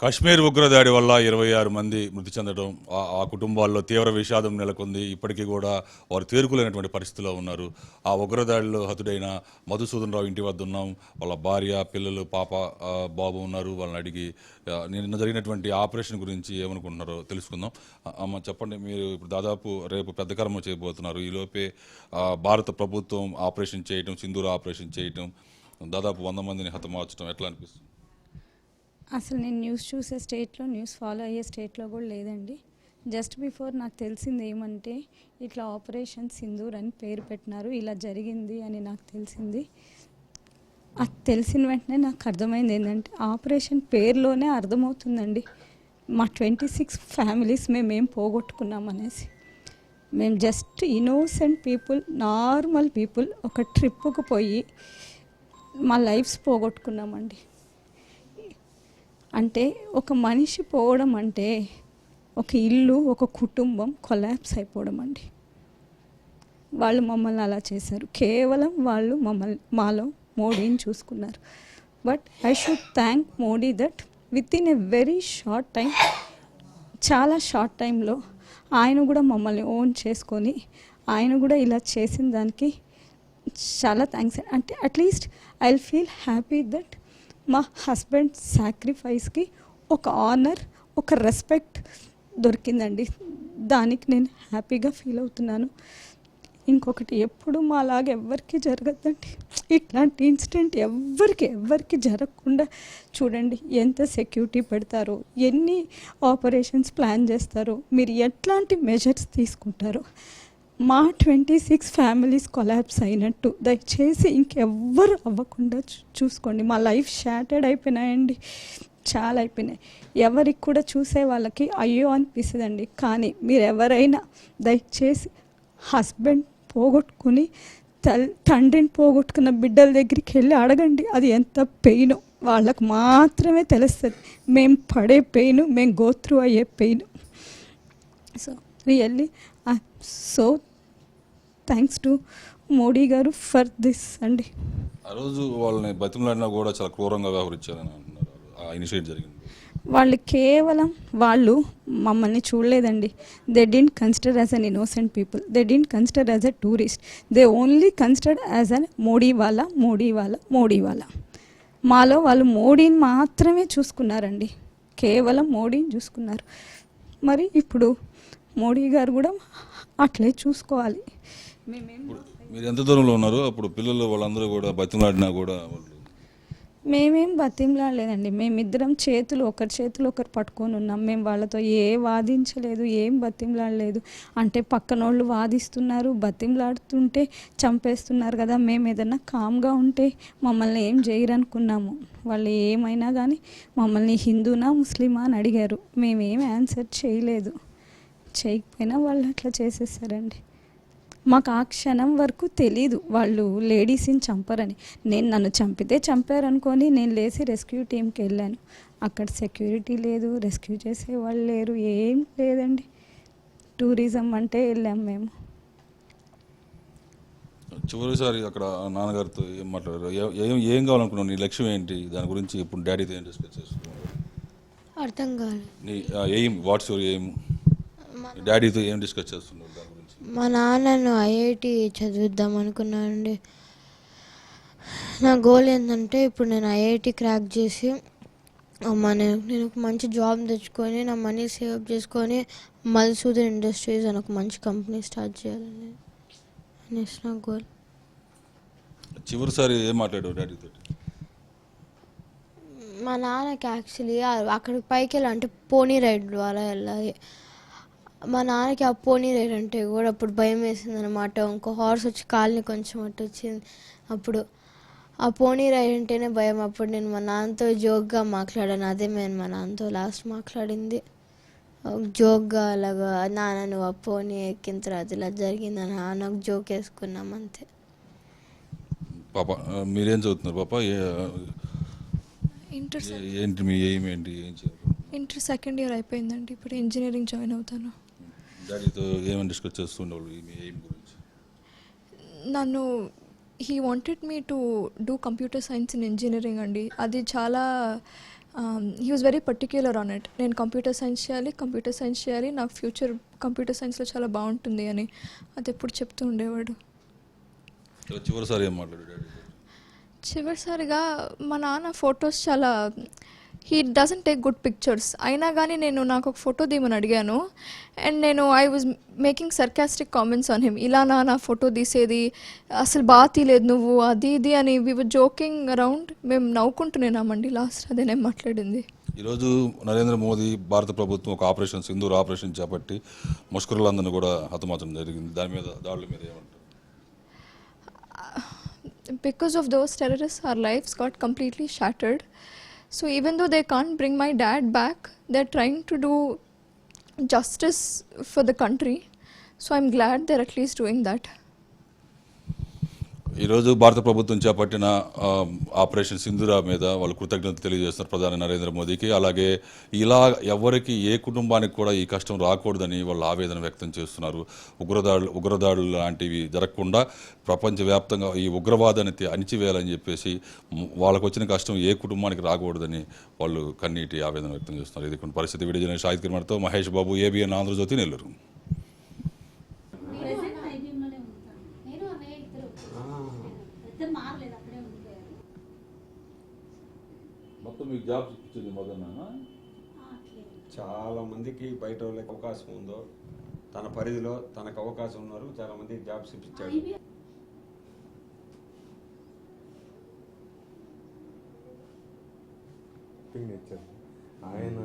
కశ్మీర్ ఉగ్రదాడి వల్ల 26 మంది మృతి చెందడం, ఆ కుటుంబాల్లో తీవ్ర విషాదం నెలకొంది. ఇప్పటికీ కూడా వారు తేరుకోలేనటువంటి పరిస్థితిలో ఉన్నారు. ఆ ఉగ్రదాడిలో హతుడైన మధుసూదన్ రావు ఇంటి వద్ద ఉన్నాం. వాళ్ళ భార్య, పిల్లలు, పాప, బాబు ఉన్నారు. వాళ్ళని అడిగి నిన్న జరిగినటువంటి ఆపరేషన్ గురించి ఏమనుకుంటున్నారో తెలుసుకుందాం. అమ్మ చెప్పండి, మీరు ఇప్పుడు దాదాపు రేపు పెద్ద కర్మ చేయబోతున్నారు. ఈలోపే భారత ప్రభుత్వం ఆపరేషన్ చేయటం, సింధూర్ ఆపరేషన్ చేయటం, దాదాపు 100 మందిని హతమార్చడం ఎట్లా అనిపిస్తుంది? అసలు నేను న్యూస్ చూసే స్టేట్లో, న్యూస్ ఫాలో అయ్యే స్టేట్లో కూడా లేదండి. జస్ట్ బిఫోర్ నాకు తెలిసింది ఏమంటే ఇట్లా ఆపరేషన్ సింధూర్ అని పేరు పెట్టినారు, ఇలా జరిగింది అని నాకు తెలిసింది. అది తెలిసిన వెంటనే నాకు అర్థమైంది ఏంటంటే ఆపరేషన్ పేరులోనే అర్థమవుతుందండి మా 26 ఫ్యామిలీస్ మేమేం పోగొట్టుకున్నాం అనేసి. మేము just innocent people, normal people ఒక ట్రిప్పుకు పోయి మా లైఫ్స్ పోగొట్టుకున్నామండి. అంటే ఒక మనిషి పోవడం అంటే ఒక ఇల్లు, ఒక కుటుంబం కొలాప్స్ అయిపోవడం అండి. వాళ్ళు మమ్మల్ని అలా చేశారు. కేవలం వాళ్ళు మాలో మోడీని చూసుకున్నారు. But I should thank Modi that with in a very short time, చాలా షార్ట్ టైంలో ఆయన కూడా మమ్మల్ని ఓన్ చేసుకొని ఆయన కూడా ఇలా చేసిన దానికి చాలా థ్యాంక్స్. అంటే at least I will feel happy that మా హస్బెండ్ సాక్రిఫైస్కి ఒక ఆనర్, ఒక రెస్పెక్ట్ దొరికిందండి. దానికి నేను హ్యాపీగా ఫీల్ అవుతున్నాను. ఇంకొకటి, ఎప్పుడు మాలాగా ఎవ్వరికి జరగద్దండి. ఇట్లాంటి ఇన్సిడెంట్ ఎవ్వరికి జరగకుండా చూడండి. ఎంత సెక్యూరిటీ పెడతారో, ఎన్ని ఆపరేషన్స్ ప్లాన్ చేస్తారో, మీరు ఎట్లాంటి మెజర్స్ తీసుకుంటారో. మా 26 ఫ్యామిలీస్ కొలాప్స్ అయినట్టు దయచేసి ఇంకెవ్వరు అవ్వకుండా చూసుకోండి. మా లైఫ్ షాటర్డ్ అయిపోయినాయండి, చాలా అయిపోయినాయి. ఎవరికి కూడా చూసే వాళ్ళకి అయ్యో అనిపిస్తుందండి. కానీ మీరు ఎవరైనా దయచేసి హస్బెండ్ పోగొట్టుకుని తండ్రిని పోగొట్టుకున్న బిడ్డల దగ్గరికి వెళ్ళి అడగండి, అది ఎంత పెయిన్ వాళ్ళకు మాత్రమే తెలుస్తుంది. మేము పడే పెయిన్, మేము గో త్రూ అయ్యే pain. So really so thanks to Modi గారు ఫర్ దిస్ అండి. ఆ రోజు వాళ్ళని బతిమలాడినా కూడా చాలా క్రూరంగా వ్యవహరించారని అంటున్నారు. ఆ ఇనిషియేట్ జరిగింది. వాళ్ళు మమ్మల్ని చూడలేదండి. They didn't consider as an innocent people, they didn't consider as a tourist, they only considered as an Modi వాళ్ళ. మాలో వాళ్ళు మోడీని మాత్రమే చూసుకున్నారండి, కేవలం మోడీని చూసుకున్నారు. మరి ఇప్పుడు మోడీ గారు కూడా అట్లే చూసుకోవాలి. మీరు ఎంత దూరంలో ఉన్నారు? అప్పుడు పిల్లలు వాళ్ళందరూ కూడా బతిమలాడినా కూడా మేమేం బతిమలాడలేదండి. మేమిద్దరం ఒకరి చేతులు ఒకరు పట్టుకొని ఉన్నాం. మేము వాళ్ళతో వాదించలేదు, ఏం బతిమలాడలేదు. అంటే పక్కనోళ్ళు వాదిస్తున్నారు, బతిమలాడుతుంటే చంపేస్తున్నారు కదా, మేము ఏదన్నా కామ్గా ఉంటే మమ్మల్ని ఏం చేయరనుకున్నాము. వాళ్ళు ఏమైనా కానీ మమ్మల్ని హిందూనా ముస్లిమా అని అడిగారు. మేమేం ఆన్సర్ చేయలేదు. చేయకపోయినా వాళ్ళు అట్లా చేసేసారండి. మాకు ఆ క్షణం వరకు తెలీదు వాళ్ళు లేడీస్ని చంపరని. నన్ను చంపితే చంపారనుకొని నేను లేచి రెస్క్యూ టీంకి వెళ్ళాను. అక్కడ సెక్యూరిటీ లేదు, రెస్క్యూ చేసే వాళ్ళు లేరు, ఏం లేదండి. టూరిజం అంటే వెళ్ళాం మేము. చివరిసారి అక్కడ నాన్నగారితో ఏం మాట్లాడారు? ఏం కావాలనుకున్నావు? నీ లక్ష్యం ఏంటి? దాని గురించి ఇప్పుడు డాడీతో ఏం డిస్కస్ చేస్తున్నావు? అర్థం కాదు. నీ ఎయిమ్, వాట్స్ యువర్ ఎయిమ్? డాడీతో ఏం డిస్కస్ చేస్తున్నావు దాని గురించి? మా నాన్నను ఐఐటి చదివిద్దాం అనుకున్నానండి. నా గోల్ ఏంటంటే ఇప్పుడు నేను ఐఐటి క్రాక్ చేసి నేను ఒక మంచి జాబ్ తెచ్చుకొని నా మనీ సేవ్ చేసుకొని మధుసూదన్ ఇండస్ట్రీస్ అని ఒక మంచి కంపెనీ స్టార్ట్ చేయాలని అనేసి నా గోల్. చివరిసారి ఏం మాట్లాడావు డాడీతో? మా నాన్నకి యాక్చువల్లీ అక్కడికి పైకి వెళ్ళాలంటే పోనీ రైడ్ ద్వారా వెళ్ళాలి. మా నాన్నకి ఆ పోనీ రైడ్ అంటే కూడా అప్పుడు భయం వేసింది అనమాట. ఇంకో హార్స్ వచ్చి కాళ్ళని కొంచెం అటు వచ్చింది. అప్పుడు ఆ పోనీ రైడ్ అంటేనే భయం. అప్పుడు నేను మా నాన్నతో జోక్గా మాట్లాడాను. అదే నేను మా నాన్నతో లాస్ట్ మాట్లాడింది. జోక్గా అలాగా, నాన్న నువ్వు ఆ పోనీ ఎక్కిన తర్వాత ఇలా జరిగిందని నాకు జోక్ వేసుకున్నాం అంతే. పాప మీరేం చదువుతున్నారు పాప? ఏంటి మీ ఎయిమ్ ఏంటి? ఇంటర్ సెకండ్ ఇయర్ అయిపోయిందండి. ఇప్పుడు ఇంజనీరింగ్ జాయిన్ అవుతాను. డాడీతో ఏమైనా డిస్కస్ చేస్తుండేవాళ్ళు మీ ఎయిమ్ గురించి? నన్ను he wanted me to do computer science in engineering అండి. అది చాలా he was very particular on it. నేను కంప్యూటర్ సైన్స్ చేయాలి, నాకు ఫ్యూచర్ కంప్యూటర్ సైన్స్లో చాలా బాగుంటుంది అని అది ఎప్పుడు చెప్తూ ఉండేవాడు. చివరిసారి ఏం మాట్లాడాడు? చివరిసారిగా మా నాన్న ఫొటోస్ చాలా he doesn't take good pictures. అయినా కానీ నాకు ఒక ఫోటో తీయమని అడిగాను and I was making sarcastic comments on him. ఇలా నా ఫోటో తీసేది అసలు బాగా తీయలేదు నువ్వు, అది ఇది అని వి వర్ జోకింగ్ అరౌండ్. మేము నవ్వుకుంటున్నామండి. లాస్ట్ అదే నేను మాట్లాడింది. ఈరోజు నరేంద్ర మోదీ భారత ప్రభుత్వం ఒక ఆపరేషన్ సింధూర్ ఆపరేషన్ చేపట్టి ముష్కరులందరినీ కూడా హతమార్చడం జరిగింది. దాడుల మీద ఏమంటారు? Because of those terrorists, our lives got completely shattered. So even though they can't bring my dad back, they're trying to do justice for the country. So I'm glad they're at least doing that. ఈరోజు భారత ప్రభుత్వం చేపట్టిన operation Sindhura మీద వాళ్ళు కృతజ్ఞత తెలియజేస్తున్నారు ప్రధాని నరేంద్ర మోదీకి. అలాగే ఇలా ఎవరికి ఏ కుటుంబానికి కూడా ఈ కష్టం రాకూడదని వాళ్ళు ఆవేదన వ్యక్తం చేస్తున్నారు. ఉగ్రదాడులు లాంటివి జరగకుండా ప్రపంచవ్యాప్తంగా ఈ ఉగ్రవాదాన్ని అణిచివేయాలని చెప్పేసి వాళ్ళకు వచ్చిన కష్టం ఏ కుటుంబానికి రాకూడదని వాళ్ళు కన్నీటి ఆవేదన వ్యక్తం చేస్తున్నారు. ఇది కొన్ని పరిస్థితి. Video journalist Shahid కిర్మర్తో Mahesh Babu, ABN Andhra Jyothi, Nellore. మొత్తం మీకు జాబ్స్ ఇచ్చింది మొదలైనా చాలా మందికి బయట వాళ్ళకి అవకాశం ఉందో తన పరిధిలో తనకు అవకాశం ఉన్నారు, చాలా మందికి జాబ్స్ ఇప్పించాడు. ఆయన